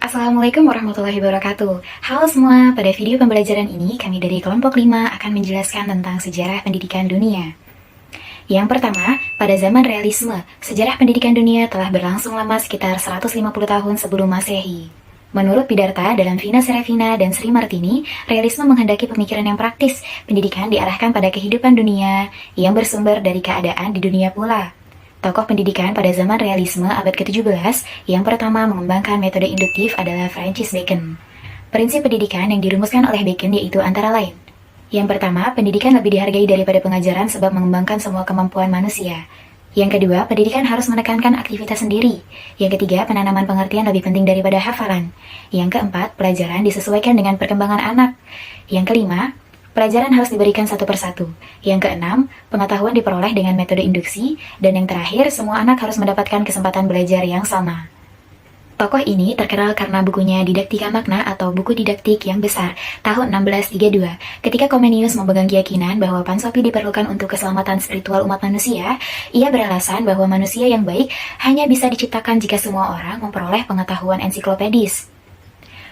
Assalamualaikum warahmatullahi wabarakatuh. Halo semua, pada video pembelajaran ini kami dari kelompok 5 akan menjelaskan tentang sejarah pendidikan dunia. Yang pertama, pada zaman realisme, sejarah pendidikan dunia telah berlangsung lama sekitar 150 tahun sebelum Masehi. Menurut Bidharta dalam Vina Serafina dan Sri Martini, realisme menghendaki pemikiran yang praktis, pendidikan diarahkan pada kehidupan dunia yang bersumber dari keadaan di dunia pula. Tokoh pendidikan pada zaman realisme abad ke-17 yang pertama mengembangkan metode induktif adalah Francis Bacon. Prinsip pendidikan yang dirumuskan oleh Bacon yaitu antara lain. Yang pertama, pendidikan lebih dihargai daripada pengajaran sebab mengembangkan semua kemampuan manusia. Yang kedua, pendidikan harus menekankan aktivitas sendiri. Yang ketiga, penanaman pengertian lebih penting daripada hafalan. Yang keempat, pelajaran disesuaikan dengan perkembangan anak. Yang kelima, pelajaran harus diberikan satu persatu. Yang keenam, pengetahuan diperoleh dengan metode induksi. Dan yang terakhir, semua anak harus mendapatkan kesempatan belajar yang sama. Tokoh ini terkenal karena bukunya Didaktika Magna atau buku didaktik yang besar tahun 1632. Ketika Comenius memegang keyakinan bahwa pansopi diperlukan untuk keselamatan spiritual umat manusia, ia beralasan bahwa manusia yang baik hanya bisa diciptakan jika semua orang memperoleh pengetahuan ensiklopedis.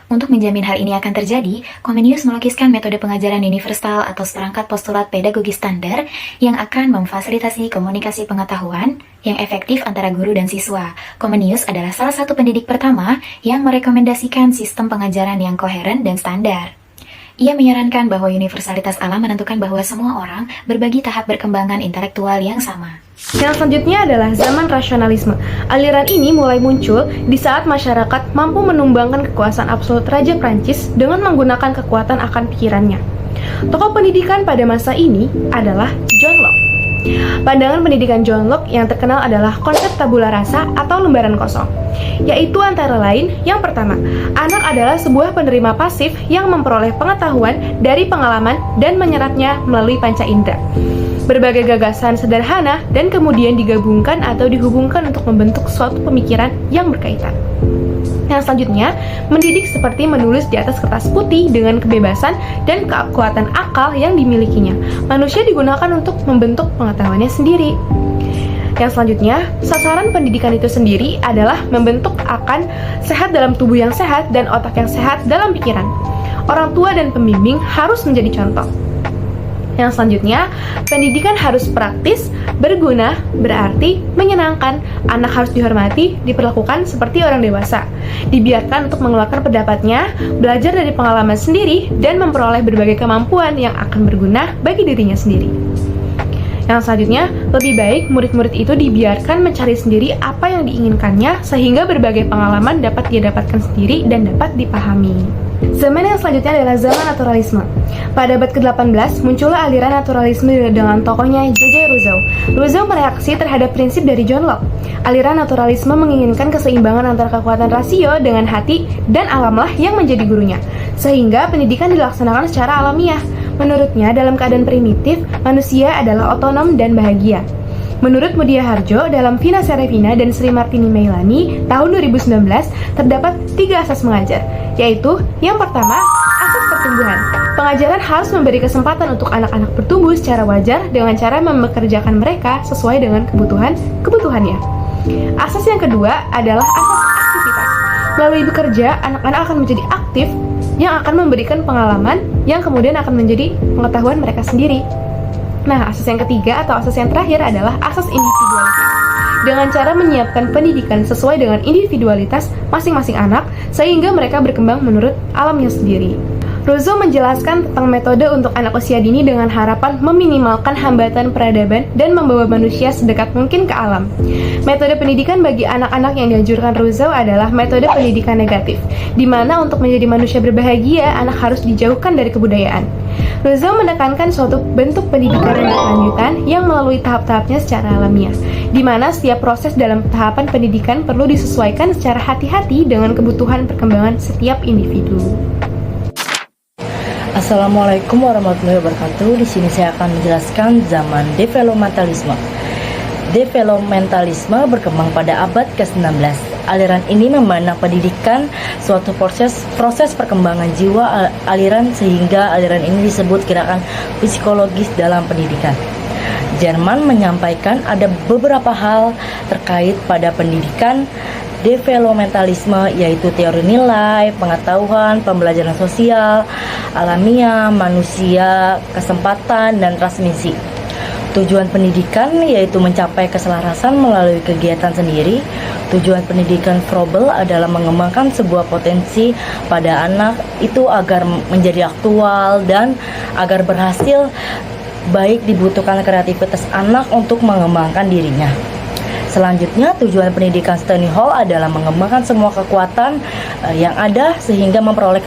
Untuk menjamin hal ini akan terjadi, Comenius melukiskan metode pengajaran universal atau seperangkat postulat pedagogi standar yang akan memfasilitasi komunikasi pengetahuan yang efektif antara guru dan siswa. Comenius adalah salah satu pendidik pertama yang merekomendasikan sistem pengajaran yang koheren dan standar. Ia menyarankan bahwa universalitas alam menentukan bahwa semua orang berbagi tahap perkembangan intelektual yang sama. Yang selanjutnya adalah zaman rasionalisme. Aliran ini mulai muncul di saat masyarakat mampu menumbangkan kekuasaan absolut Raja Prancis dengan menggunakan kekuatan akan pikirannya. Tokoh pendidikan pada masa ini adalah John Locke. Pandangan pendidikan John Locke yang terkenal adalah konsep tabula rasa atau lembaran kosong, yaitu antara lain, yang pertama, anak adalah sebuah penerima pasif yang memperoleh pengetahuan dari pengalaman dan menyerapnya melalui panca indera. Berbagai gagasan sederhana dan kemudian digabungkan atau dihubungkan untuk membentuk suatu pemikiran yang berkaitan. Yang selanjutnya, mendidik seperti menulis di atas kertas putih dengan kebebasan dan kekuatan akal yang dimilikinya. Manusia digunakan untuk membentuk pengetahuannya sendiri. Yang selanjutnya, sasaran pendidikan itu sendiri adalah membentuk akan sehat dalam tubuh yang sehat dan otak yang sehat dalam pikiran. Orang tua dan pembimbing harus menjadi contoh. Yang selanjutnya, pendidikan harus praktis, berguna, berarti, menyenangkan. Anak harus dihormati, diperlakukan seperti orang dewasa. Dibiarkan untuk mengeluarkan pendapatnya, belajar dari pengalaman sendiri, dan memperoleh berbagai kemampuan yang akan berguna bagi dirinya sendiri. Yang selanjutnya, lebih baik murid-murid itu dibiarkan mencari sendiri apa yang diinginkannya, sehingga berbagai pengalaman dapat dia dapatkan sendiri dan dapat dipahami. Zaman yang selanjutnya adalah zaman naturalisme. Pada abad ke-18, muncullah aliran naturalisme dengan tokohnya J.J. Rousseau. Rousseau mereaksi terhadap prinsip dari John Locke. Aliran naturalisme menginginkan keseimbangan antara kekuatan rasio dengan hati dan alamlah yang menjadi gurunya, sehingga pendidikan dilaksanakan secara alamiah. Menurutnya, dalam keadaan primitif, manusia adalah otonom dan bahagia. Menurut Mudia Harjo, dalam Vina Serafina dan Sri Martini Meilani tahun 2019, terdapat 3 asas mengajar, yaitu yang pertama, asas pertumbuhan. Pengajaran harus memberi kesempatan untuk anak-anak bertumbuh secara wajar dengan cara mempekerjakan mereka sesuai dengan kebutuhannya. Asas yang kedua adalah asas aktivitas. Melalui bekerja, anak-anak akan menjadi aktif yang akan memberikan pengalaman yang kemudian akan menjadi pengetahuan mereka sendiri. Nah, asas yang ketiga atau asas yang terakhir adalah asas individualitas. Dengan cara menyiapkan pendidikan sesuai dengan individualitas masing-masing anak, sehingga mereka berkembang menurut alamnya sendiri. Rousseau menjelaskan tentang metode untuk anak usia dini dengan harapan meminimalkan hambatan peradaban dan membawa manusia sedekat mungkin ke alam. Metode pendidikan bagi anak-anak yang dianjurkan Rousseau adalah metode pendidikan negatif, di mana untuk menjadi manusia berbahagia, anak harus dijauhkan dari kebudayaan. Rousseau menekankan suatu bentuk pendidikan yang berkelanjutan yang melalui tahap-tahapnya secara alamiah, di mana setiap proses dalam tahapan pendidikan perlu disesuaikan secara hati-hati dengan kebutuhan perkembangan setiap individu. Assalamualaikum warahmatullahi wabarakatuh. Di sini saya akan menjelaskan zaman developmentalisme. Developmentalisme berkembang pada abad ke-19. Aliran ini memandang pendidikan suatu proses perkembangan jiwa aliran, sehingga aliran ini disebut gerakan psikologis dalam pendidikan. Jerman menyampaikan ada beberapa hal terkait pada pendidikan developmentalisme, yaitu teori nilai, pengetahuan, pembelajaran sosial, alamiah, manusia, kesempatan, dan transmisi. Tujuan pendidikan yaitu mencapai keselarasan melalui kegiatan sendiri. Tujuan pendidikan Froebel adalah mengembangkan sebuah potensi pada anak itu agar menjadi aktual dan agar berhasil, baik dibutuhkan kreativitas anak untuk mengembangkan dirinya. Selanjutnya, tujuan pendidikan Stanley Hall adalah mengembangkan semua kekuatan yang ada sehingga memperoleh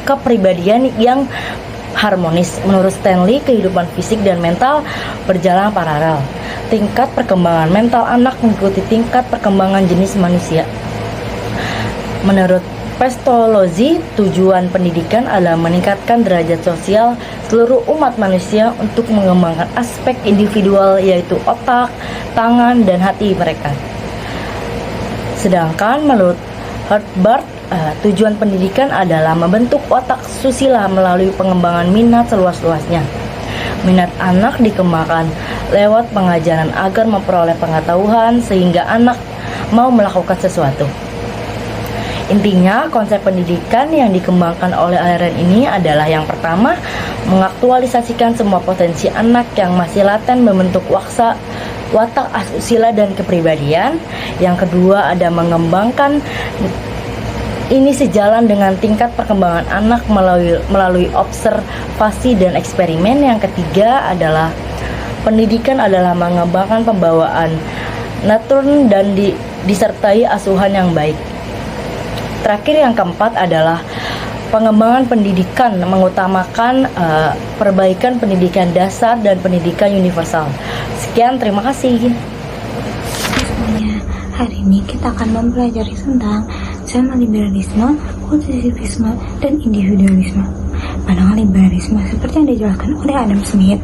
kepribadian yang harmonis. Menurut Stanley, kehidupan fisik dan mental berjalan paralel. Tingkat perkembangan mental anak mengikuti tingkat perkembangan jenis manusia. Menurut Pestalozzi, tujuan pendidikan adalah meningkatkan derajat sosial seluruh umat manusia untuk mengembangkan aspek individual yaitu otak, tangan, dan hati mereka. Sedangkan menurut Herbart, tujuan pendidikan adalah membentuk otak susila melalui pengembangan minat seluas-luasnya. Minat anak dikembangkan lewat pengajaran agar memperoleh pengetahuan sehingga anak mau melakukan sesuatu. Intinya, konsep pendidikan yang dikembangkan oleh aliran ini adalah yang pertama, mengaktualisasikan semua potensi anak yang masih laten membentuk watak asusila dan kepribadian. Yang kedua, ada mengembangkan ini sejalan dengan tingkat perkembangan anak melalui observasi dan eksperimen. Yang ketiga adalah pendidikan adalah mengembangkan pembawaan nurturing dan disertai asuhan yang baik. Terakhir, yang keempat adalah pengembangan pendidikan mengutamakan perbaikan pendidikan dasar dan pendidikan universal. Sekian, terima kasih. Semuanya, hari ini kita akan mempelajari tentang zaman liberalisme, positivisme, dan individualisme. Pandangan liberalisme seperti yang dijelaskan oleh Adam Smith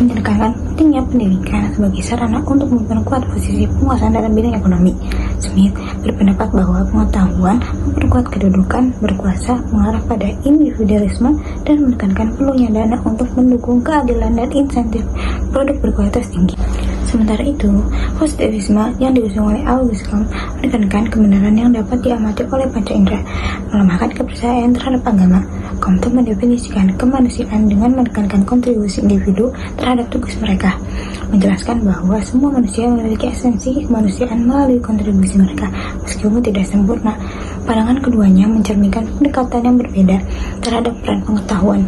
menekankan pentingnya pendidikan sebagai sarana untuk memperkuat posisi penguasaan dalam bidang ekonomi. Smith berpendapat bahwa pengetahuan memperkuat kedudukan berkuasa, mengarah pada individualisme, dan menekankan perlunya dana untuk mendukung keadilan dan insentif produk berkualitas tinggi. Sementara itu, positivisme yang diusung oleh Auguste Comte menekankan kebenaran yang dapat diamati oleh panca indera, melemahkan kepercayaan terhadap agama. Comte mendefinisikan kemanusiaan dengan menekankan kontribusi individu terhadap tugas mereka, menjelaskan bahwa semua manusia memiliki esensi kemanusiaan melalui kontribusi mereka, meskipun tidak sempurna. Pandangan keduanya mencerminkan pendekatan yang berbeda terhadap peran pengetahuan,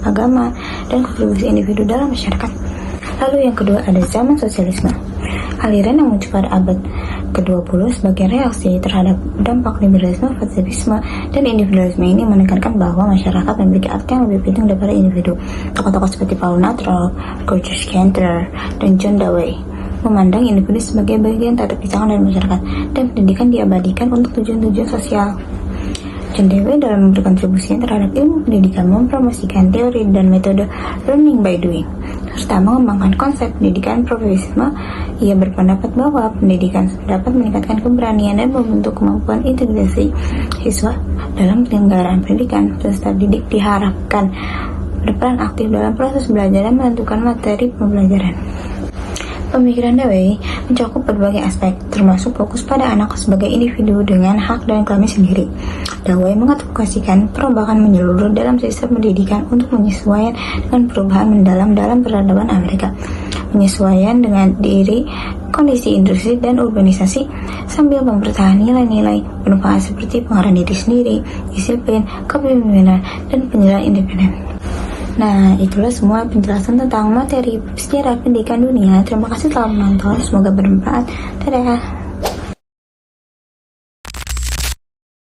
agama, dan kontribusi individu dalam masyarakat. Lalu yang kedua ada zaman sosialisme. Aliran yang muncul pada abad ke-20 sebagai reaksi terhadap dampak liberalisme, positivisme, dan individualisme ini menekankan bahwa masyarakat memiliki arti yang lebih penting daripada individu. Tokoh-tokoh seperti Paul Natrop, George Cantor, dan John Dewey memandang individu sebagai bagian tak terpisahkan dari masyarakat, dan pendidikan diabadikan untuk tujuan-tujuan sosial. John Dewey dalam berkontribusinya terhadap ilmu pendidikan mempromosikan teori dan metode learning by doing, serta mengembangkan konsep pendidikan progresisme. Ia berpendapat bahwa pendidikan dapat meningkatkan keberanian dan membentuk kemampuan integrasi siswa dalam penyelenggaraan pendidikan. Peserta didik diharapkan berperan aktif dalam proses belajar dan menentukan materi pembelajaran. Pemikiran Dewey mencakup berbagai aspek, termasuk fokus pada anak sebagai individu dengan hak dan klaimnya sendiri. Dewey mengadvokasikan perombakan menyeluruh dalam sistem pendidikan untuk menyesuaikan dengan perubahan mendalam dalam peradaban Amerika, penyesuaian dengan diri kondisi industri dan urbanisasi, sambil mempertahankan nilai-nilai penumpang seperti pengarah diri sendiri, disiplin, kepemimpinan, dan penilaian independen. Nah, itulah semua penjelasan tentang materi sejarah pendidikan dunia. Terima kasih telah menonton, semoga bermanfaat. Dadah.